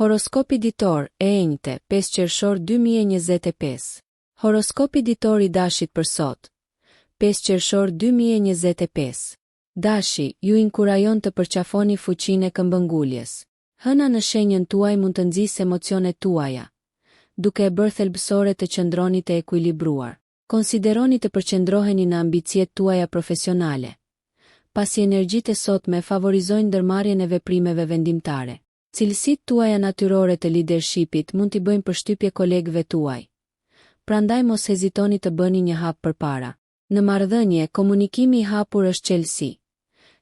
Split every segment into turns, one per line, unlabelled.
Horoskopi ditor, e enjte, 5 qershor 2025. Horoskopi ditor i dashit për sot. 5 qershor 2025. Dashi, ju inkurajon të përqafoni fuqinë e këmbënguljes. Hëna në shenjën tuaj mund të nxjisë emocionet tuaja, duke e bërë thelbësore të qëndroni të ekuilibruar. Konsideroni të përqendroheni në ambiciet tuaja profesionale, pasi energjitë e sotme favorizojnë ndërmarrjen e veprimeve vendimtare. Cilësitë tuaja natyrore të leadershipit mund t'i bëjnë përshtypje kolegëve tuaj. Prandaj mos hezitoni të bëni një hap përpara. Në marrëdhënie, komunikimi i hapur është çelësi.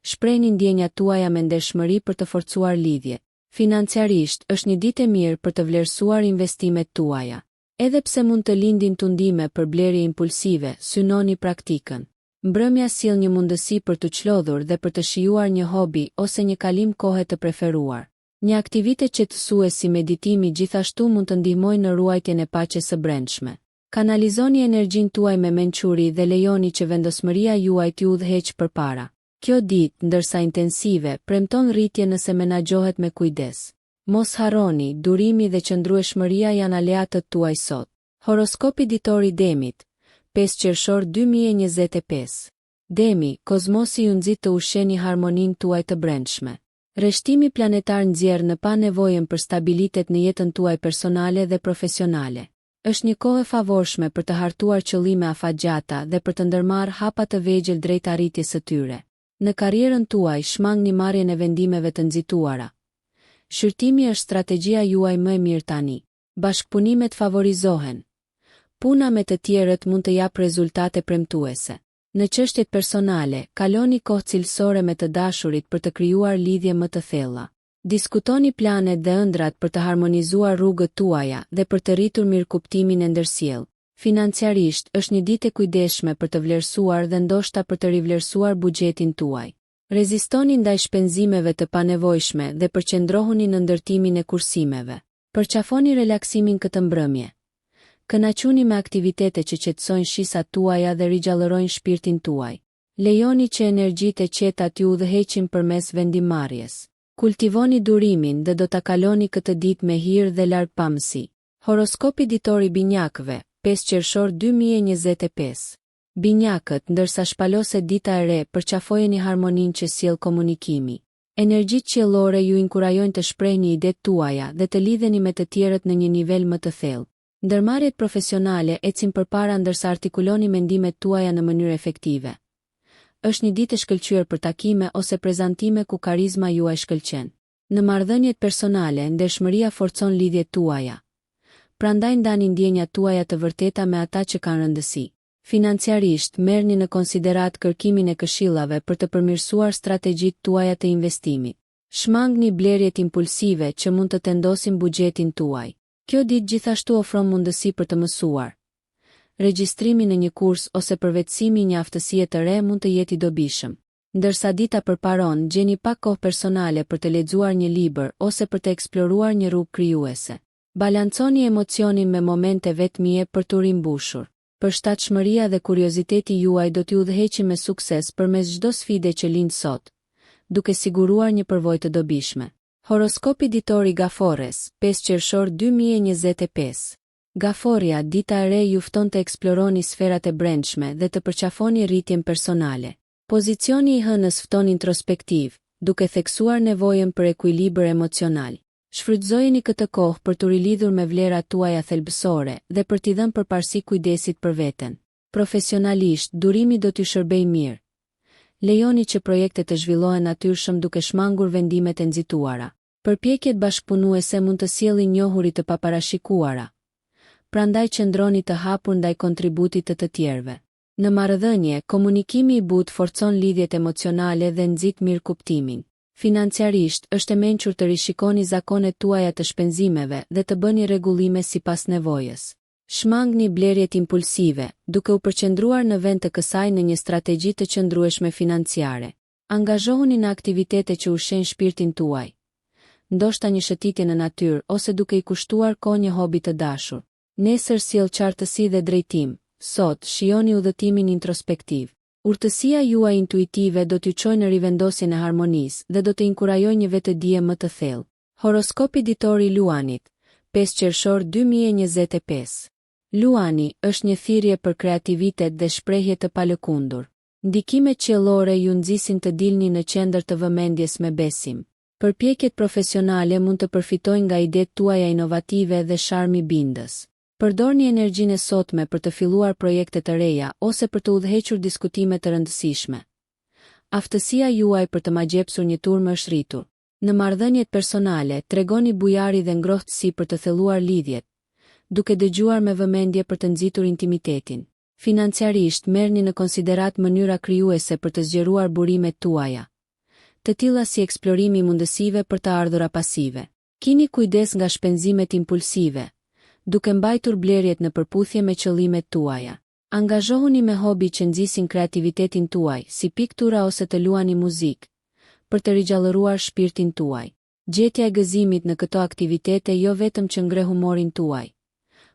Shprehni ndjenjat tuaja me ndershmëri për të forcuar lidhjet. Financiarisht, është një ditë e mirë për të vlerësuar investimet tuaja. Edhe pse mund të lindin tundime për blerje impulsive, synoni praktikën. Mbrëmja sjell një mundësi për të çlodhur dhe për të shijuar një hobi ose një kalim kohe të preferuar. Një aktivitet qetësues si meditimi gjithashtu mund të ndihmojë në ruajtjen e paqes së brendshme. Kanalizoni energjinë tuaj me mençuri dhe lejoni që vendosmëria juaj t'ju udhëheqë përpara. Kjo ditë, ndërsa intensive, premton rritje nëse menaxhohet me kujdes. Mos harroni, durimi dhe qëndrueshmëria janë aleatët tuaj sot. Horoskopi ditor i Demit, 5 qershor 2025. Demi, kozmosi ju nxit të ushqeni harmoninë tuaj të brendshme. Rreshtimi planetar nxjerr në pa nevojën për stabilitet në jetën tuaj personale dhe profesionale. Është një kohë e favorshme për të hartuar qëllime afatgjata dhe për të ndërmarrë hapa të vegjël drejt arritjes së tyre. Në karrierën tuaj shmangni marrjen e vendimeve të nxituara. Shërtimi është strategjia juaj më e mirë tani. Bashkëpunimet favorizohen. Puna me të tjerët mund të japë rezultate premtuese. Në çështjet personale, kaloni kohë cilësore me të dashurit për të krijuar lidhje më të thella. Diskutoni planet dhe ëndrat për të harmonizuar rrugët tuaja dhe për të rritur mirëkuptimin e ndërsjellë. Financiarisht, është një ditë e kujdesshme për të vlerësuar dhe ndoshta për të rivlerësuar buxhetin tuaj. Rezistoni ndaj shpenzimeve të panevojshme dhe përqendrohuni në ndërtimin e kursimeve. Përqafoni relaksimin këtë mbrëmje. Kënaquni me aktivitete që qetësojnë shisat tuaja dhe rigjallërojnë shpirtin tuaj. Lejoni që energjitë e qeta t'ju udhëheqin përmes vendimmarrjes. Kultivoni durimin dhe do ta kaloni këtë ditë me hir dhe largpamësi. Horoskopi ditor i binjakëve, 5 qershor 2025. Binjakët, ndërsa shpaloset dita e re, përqafojeni harmoninë që sjell komunikimi. Energjitë qiellore ju inkurajojnë të shprehni idetë tuaja dhe të lidheni me të tjerët në një nivel më të thellë. Ndërmarrjet profesionale ecin përpara ndërsa artikuloni mendimet tuaja në mënyrë efektive. Është një ditë e shkëlqyer për takime ose prezantime ku karizma juaj shkëlqen. Në marrëdhëniet personale, ndershmëria forcon lidhjet tuaja. Prandaj ndani ndjenjat tuaja të vërteta me ata që kanë rëndësi. Financiarisht, merrni në konsiderat kërkimin e këshillave për të përmirësuar strategjitë tuaja të investimit. Shmangni blerjet impulsive që mund të tendosin buxhetin tuaj. Kjo ditë gjithashtu ofron mundësi për të mësuar. Regjistrimi në një kurs ose përvetësimi një aftësie të re mund të jetë i dobishëm. Ndërsa dita përparon, gjeni pak kohë personale për të lexuar një libër ose për të eksploruar një rrugë krijuese. Balanconi emocionin me momente vetmije për t'u rimbushur. Përshtatshmëria dhe kurioziteti juaj do t'ju udhëheqin me sukses përmes çdo sfide që lind sot, duke siguruar një përvojë të dobishme. Horoskopi ditor i Gafores, 5 qershor 2025. Gaforia, dita e re ju fton të eksploroni sferat e brendshme dhe të përqafoni rritjen personale. Pozicioni i hënës fton introspektiv, duke theksuar nevojën për ekuilibër emocional. Shfrytëzojeni këtë kohë për t'u rilidhur me vlerat tuaja thelbësore dhe për t'i dhënë përparësi kujdesit për veten. Profesionalisht, durimi do t'ju shërbejë mirë. Lejoni që projektet të zhvillohen natyrshëm duke shmangur vendimet e nxituara. Përpjekjet bashkëpunuese mund të sjellin njohuri të paparashikuara. Prandaj qëndroni të hapur ndaj kontributit të tjerëve. Në marrëdhënie, komunikimi i butë forcon lidhjet emocionale dhe nxit mirëkuptimin. Financiarisht, është e mençur të rishikoni zakonet tuaja të shpenzimeve dhe të bëni rregullime sipas nevojës. Shmangni blerjet impulsive, duke u përqendruar në vend të kësaj në një strategji të qëndrueshme financiare. Angazhohuni në aktivitete që ushqejnë shpirtin tuaj. Ndoshta një shëtitje në natyrë ose duke i kushtuar kohë një hobi të dashur. Nesër sjell qartësi dhe drejtim. Sot shijoni udhëtimin introspektiv. Urtësia juaj intuitive do t'ju çojë në rivendosjen e harmonisë dhe do të inkurajojë një vetëdije më të thellë. Horoskopi ditor i Luanit, 5 qershor 2025. Luani është një thirrje për kreativitet dhe shprehje të palëkundur. Ndikimet qiellore ju nxisin të dilni në qendër të vëmendjes me besim. Përpjekjet profesionale mund të përfitojnë nga idetë tuaja inovative dhe sharmi bindës. Përdorni energjinë e sotme për të filluar projekte të reja ose për të udhëhequr diskutime të rëndësishme. Aftësia juaj për të magjepsur një turmë është rritur. Në marrëdhëniet personale, tregoni bujari dhe ngrohtësi për të thelluar lidhjet, duke dëgjuar me vëmendje për të nxitur intimitetin. Financiarisht, merrni në konsiderat mënyra krijuese për të zgjeruar burimet tuaja, të tilla si eksplorimi i mundësive për të ardhura pasive. Kini kujdes nga shpenzimet impulsive, duke mbajtur blerjet në përputhje me qëllimet tuaja. Angazhohuni me hobi që nxisin kreativitetin tuaj, si piktura ose të luani muzikë, për të rigjallëruar shpirtin tuaj. Gjetja e gëzimit në këto aktivitete jo vetëm që ngre humorin tuaj,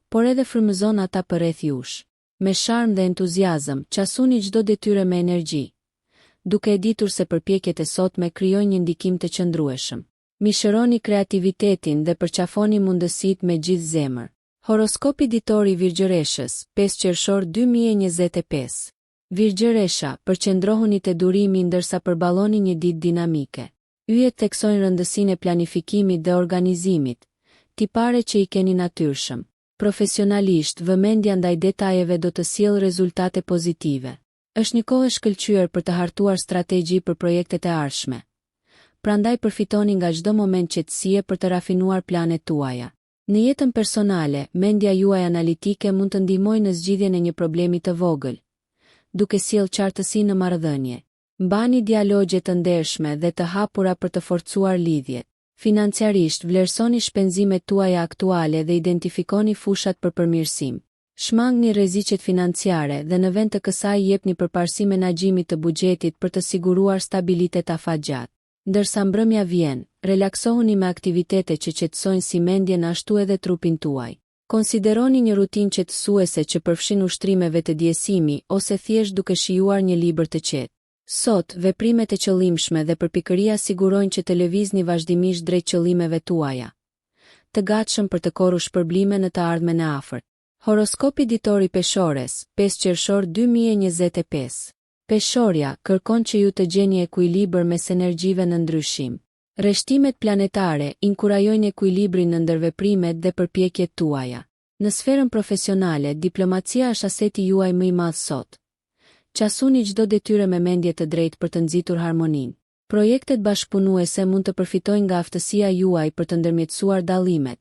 por edhe frymëzon ata përreth jush. Me sharm dhe entuziazëm, qasuni çdo detyre me energji, duke e ditur se përpjekjet e sotme krijojnë një ndikim të qëndrueshëm. Mishëroni kreativitetin dhe përqafoni mundësitë me gjithë zemër. Horoskopi ditor i Virgjëreshës, 5 qershor 2025. Virgjëresha, përqendrohuni te durimi ndërsa përballoni një ditë dinamike. Yjet theksojnë rëndësinë e planifikimit dhe organizimit, tipare që i keni natyrshëm. Profesionalisht, vëmendja ndaj detajeve do të sjellë rezultate pozitive. Është një kohë e shkëlqyer për të hartuar strategji për projektet e ardhshme. Prandaj përfitoni nga çdo moment qetësie për të rafinuar planet tuaja. Në jetën personale, mendja juaj analitike mund të ndihmojë në zgjidhjen e një problemi të vogël, duke sjellë qartësi në marrëdhënie. Mbani dialogje të ndershme dhe të hapura për të forcuar lidhjet. Financiarisht, vlerësoni shpenzimet tuaja aktuale dhe identifikoni fushat për përmirësim. Shmangni rreziqet financiare dhe në vend të kësaj jepni përparësi menaxhimit të buxhetit për të siguruar stabilitet afatgjatë. Ndërsa mbrëmja vjen, relaksohuni me aktivitete që qetësojnë si mendjen ashtu edhe trupin tuaj. Konsideroni një rutinë qetësuese që përfshin ushtrimeve të djesimi ose thjesht duke shijuar një libër të qetë. Sot, veprimet e qëllimshme dhe përpikëria sigurojnë që të lëvizni vazhdimisht drejt qëllimeve tuaja, të gatshëm për të korrur shpërblime në të ardhmen e afërt. Horoskopi ditor i Peshores, 5 qershor 2025. Peshorja kërkon që ju të gjeni ekuilibër mes energjive në ndryshim. Rreshtimet planetare inkurajojnë ekuilibrin në ndërveprimet dhe përpjekjet tuaja. Në sferën profesionale, diplomacia është aseti juaj më i madh sot. Qasuni çdo detyre me mendje të drejtë për të nxitur harmoninë. Projektet bashkëpunuese mund të përfitojnë nga aftësia juaj për të ndërmjetësuar dallimet,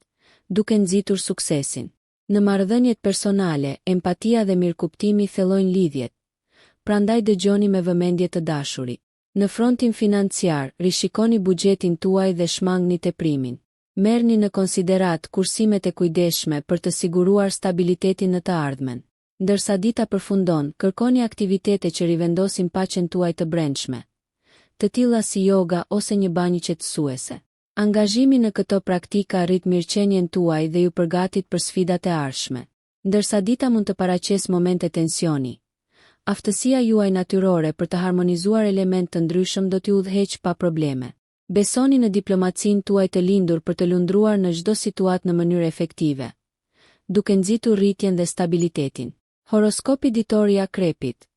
duke nxitur suksesin. Në marrëdhëniet personale, empatia dhe mirëkuptimi thellojnë lidhjet. Prandaj dëgjoni me vëmendje të dashurit. Në frontin financiar, rishikoni buxhetin tuaj dhe shmangni teprimin. Merrni në konsiderat kursimet e kujdesshme për të siguruar stabilitetin në të ardhmen. Ndërsa dita përfundon, kërkoni aktivitete që rivendosin paqen tuaj të brendshme, të tilla si yoga ose një banjë qetësuese. Angazhimi në këto praktika rrit mirëqenien tuaj dhe ju përgatit për sfidat e ardhshme. Ndërsa dita mund të paraqesë momente tensioni, aftësia juaj natyrore për të harmonizuar element të ndryshëm do t'ju udhëheqë pa probleme. Besoni në diplomacinë tuaj të lindur për të lundruar në çdo situatë në mënyrë efektive, duke nxitur rritjen dhe stabilitetin. Horoskopi ditor i Akrepit,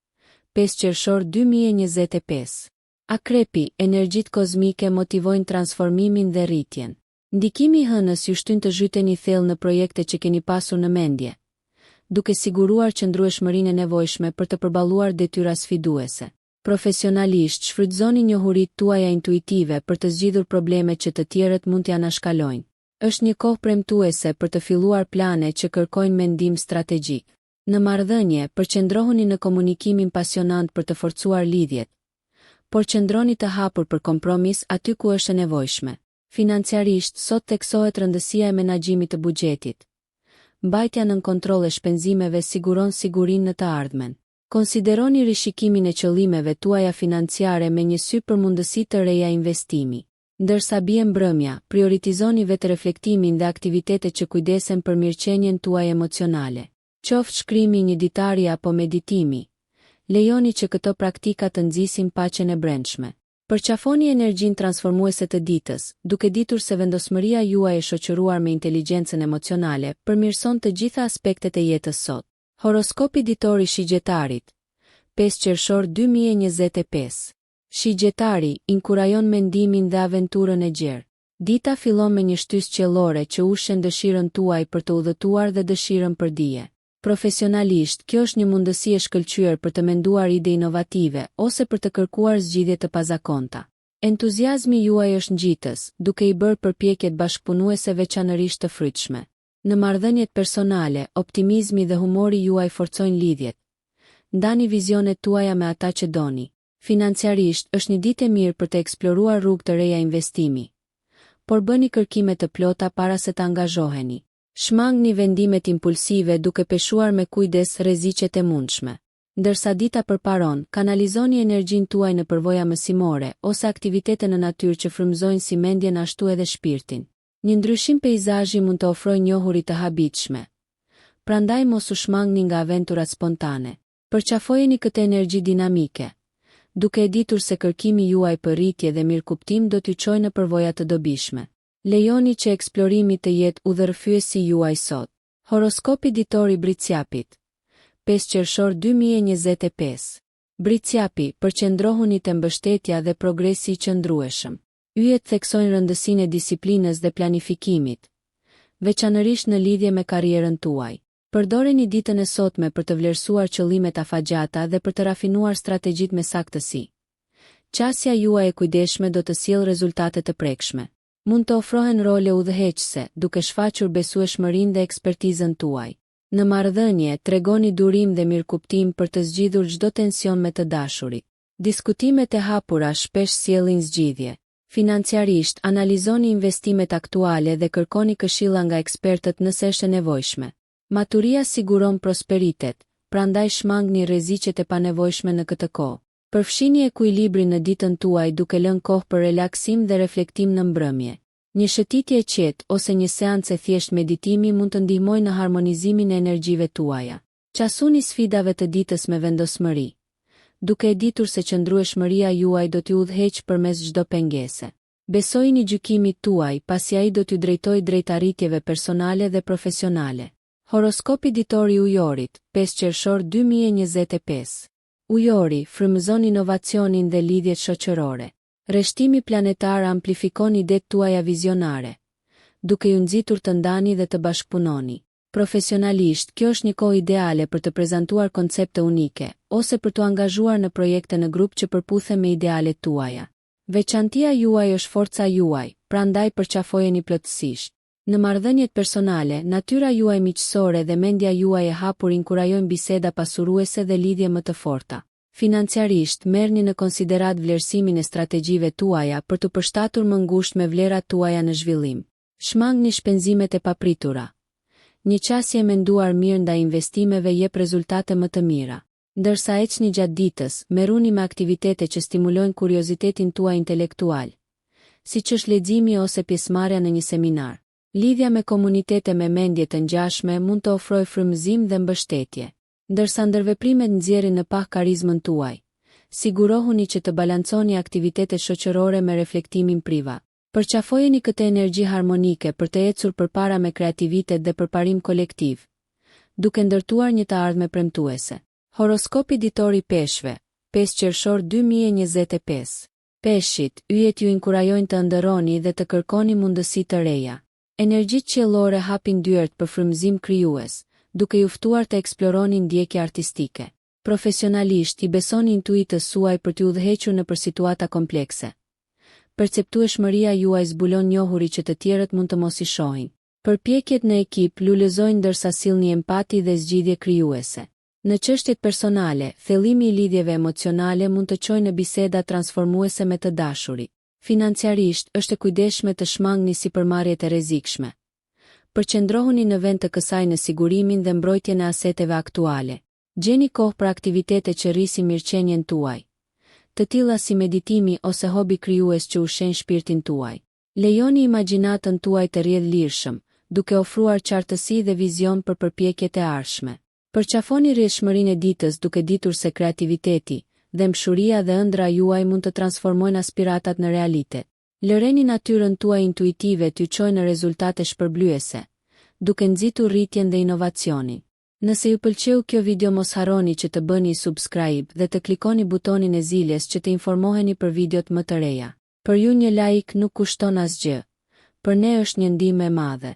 5 qershor 2025. Akrepi, energjitë kozmike motivojnë transformimin dhe rritjen. Ndikimi i hënës ju shtyn të zhyteni thellë në projekte që keni pasur në mendje, duke siguruar qëndrueshmërinë e nevojshme për të përballuar detyra sfiduese. Profesionalisht, shfrytëzoni njohuritë tuaja intuitive për të zgjidhur probleme që të tjerët mund t'ia anashkalojnë. Është një kohë premtuese për të filluar plane që kërkojnë mendim strategjik. Në marrëdhënie, përqendrohuni në komunikimin pasionant për të forcuar lidhjet, por qëndroni të hapur për kompromis aty ku është e nevojshme. Financiarisht, sot theksohet rëndësia e menaxhimit të buxhetit. Mbajtja nën kontroll e shpenzimeve siguron sigurinë në të ardhmen. Konsideroni rishikimin e qëllimeve tuaja financiare me një sy për mundësi të reja investimi. Ndërsa bie mbrëmja, prioritizoni vetë-reflektimin dhe aktivitetet që kujdesen për mirëqenien tuaj emocionale. Qoftë shkrimi një ditari apo meditimi, lejoni që këto praktika të nxisin paqen e brendshme. Përqafoni energjinë transformuese të ditës, duke ditur se vendosmëria juaj e shoqëruar me inteligjencën emocionale përmirëson të gjitha aspektet e jetës sot. Horoskopi ditor i shigjetarit. 5 qershor 2025. Shigjetari inkurajon mendimin dhe aventurën e gjerë. Dita fillon me një shtysë qiellore që ushen dëshirën tuaj për të udhëtuar dhe dëshirën për dije. Profesionalisht, kjo është një mundësi e shkëlqyer për të menduar ide inovative ose për të kërkuar zgjidhje të pazakonta. Entuziazmi juaj është ngjitës, duke i bërë përpjekjet bashkëpunuese veçanërisht të frytshme. Në marrëdhëniet personale, optimizmi dhe humori juaj forcojnë lidhjet. Ndani vizionet tuaja me ata që doni. Financiarisht, është një ditë e mirë për të eksploruar rrugë të reja investimi. Por bëni kërkime të plota para se të angazhoheni. Shmangni vendimet impulsive duke peshuar me kujdes rreziqet e mundshme. Ndërsa dita përparon, kanalizoni energjinë tuaj në përvoja mësimore ose aktivitete në natyrë që frymëzojnë si mendjen ashtu edhe shpirtin. Një ndryshim peizazhi mund të ofrojë njohuri të habitshme. Prandaj mos u shmangni nga aventurat spontane. Përqafojeni këtë energji dinamike, duke e ditur se kërkimi juaj për rritje dhe mirëkuptim do t'ju çojë në përvoja të dobishme. Lejoni që eksplorimi të jetë udhërfyesi juaj sot. Horoskopi ditor i Briciapit. 5 qershor 2025. Briciapi, përqendrohuni te mbështetja dhe progresi i qëndrueshëm. Yjet theksojnë rëndësinë e disiplinës dhe planifikimit, veçanërisht në lidhje me karrierën tuaj. Përdoreni ditën e sotme për të vlerësuar qëllimet afatgjata dhe për të rafinuar strategjitë me saktësi. Qasja juaj e kujdesshme do të sjellë rezultate të prekshme. Mund të ofrohen role udhëheqëse, duke shfaqur besueshmërinë dhe ekspertizën tuaj. Në marrëdhënie, tregoni durim dhe mirëkuptim për të zgjidhur çdo tension me të dashurit. Diskutimet e hapura shpesh sjellin zgjidhje. Financiarisht, analizoni investimet aktuale dhe kërkoni këshilla nga ekspertët nëse është e nevojshme. Maturia siguron prosperitet, prandaj shmangni rreziqet e panevojshme në këtë kohë. Përfshini ekuilibrin në ditën tuaj duke lënë kohë për relaksim dhe reflektim në mbrëmje. Një shëtitje e qetë ose një seancë e thjesht meditimi mund të ndihmojë në harmonizimin e energjive tuaja. Qasuni sfidave të ditës me vendosmëri, duke e ditur se qëndrueshmëria juaj do t'ju udhëheqë përmes çdo pengese. Besojini gjykimit tuaj, pasi ai do t'ju drejtojë drejt arritjeve personale dhe profesionale. Horoskopi ditor i Ujorit, 5 qershor 2025. Ujori, frymëzon inovacionin dhe lidhjet shoqërore. Rreshtimi planetar amplifikon idetë tuaja vizionare, duke ju nxitur të ndani dhe të bashkëpunoni. Profesionalisht, kjo është një kohë ideale për të prezantuar koncepte unike, ose për të angazhuar në projekte në grup që përputhen me idealet tuaja. Veçantia juaj është forca juaj, prandaj përqafojeni plotësisht. Në marrëdhëniet personale, natyra juaj miqësore dhe mendja juaj e hapur inkurajojnë biseda pasuruese dhe lidhje më të forta. Financiarisht, merrni në konsiderat vlerësimin e strategjive tuaja për të përshtatur më ngushtë me vlerat tuaja në zhvillim. Shmangni shpenzimet e papritura. Një qasje menduar mirë ndaj investimeve jep rezultate më të mira. Ndërsa eqni gjatë ditës, merruni me aktivitete që stimulojnë kuriozitetin tuaj intelektual, siç është leximi ose pjesëmarrja në një seminar. Lidhja me komunitete me mendje të ngjashme mund të ofrojë frymëzim dhe mbështetje. Ndërsa ndërveprimet nxjerrin në pak karizmën tuaj, sigurohuni që të balanconi aktivitetet shoqërore me reflektimin privat. Përqafojeni këtë energji harmonike për të ecur përpara me kreativitet dhe përparim kolektiv, duke ndërtuar një të ardhme premtuese. Horoskopi ditor i Peshqve, 5 qershor 2025. Peshqit, yjet ju inkurajojnë të ëndërroni dhe të kërkoni mundësi të reja. Energjitë qiellore hapin dyert për frymëzim krijues, duke ju ftuar të eksploroni ndjekje artistike. Profesionalisht, i besoni intuitës suaj për t'ju udhëhequr nëpër situata komplekse. Perceptueshmëria juaj zbulon njohuri që të tjerët mund të mos i shohin. Përpjekjet në ekip lulëzojnë ndërsa sillni empati dhe zgjidhje krijuese. Në çështjet personale, thellimi i lidhjeve emocionale mund të çojë në biseda transformuese me të dashurit. Financiarisht, është e kujdesshme të shmangni sipërmarrjet e rrezikshme. Përqendrohuni në vend të kësaj në sigurimin dhe mbrojtjen e aseteve aktuale. Gjeni kohë për aktivitete që rrisin mirëqenien tuaj, të tilla si meditimi ose hobi krijues që ushqejnë shpirtin tuaj. Lejoni imagjinatën tuaj të rrjedhë lirshëm, duke ofruar qartësi dhe vizion për përpjekjet e ardhshme. Përqafoni rrjedhshmërinë e ditës duke ditur se kreativiteti, dhe mshuria dhe ëndra juaj mund të transformojnë aspiratat në realitet. Lëreni natyrën tuaj intuitive t'ju çojë në rezultate shpërblyese, duke nxitur rritjen dhe inovacionin. Nëse ju pëlqeu kjo video mos harroni që të bëni subscribe dhe të klikoni butonin e ziljes që të informoheni për videot më të reja. Për ju një like nuk kushton asgjë, për ne është një ndihmë e madhe.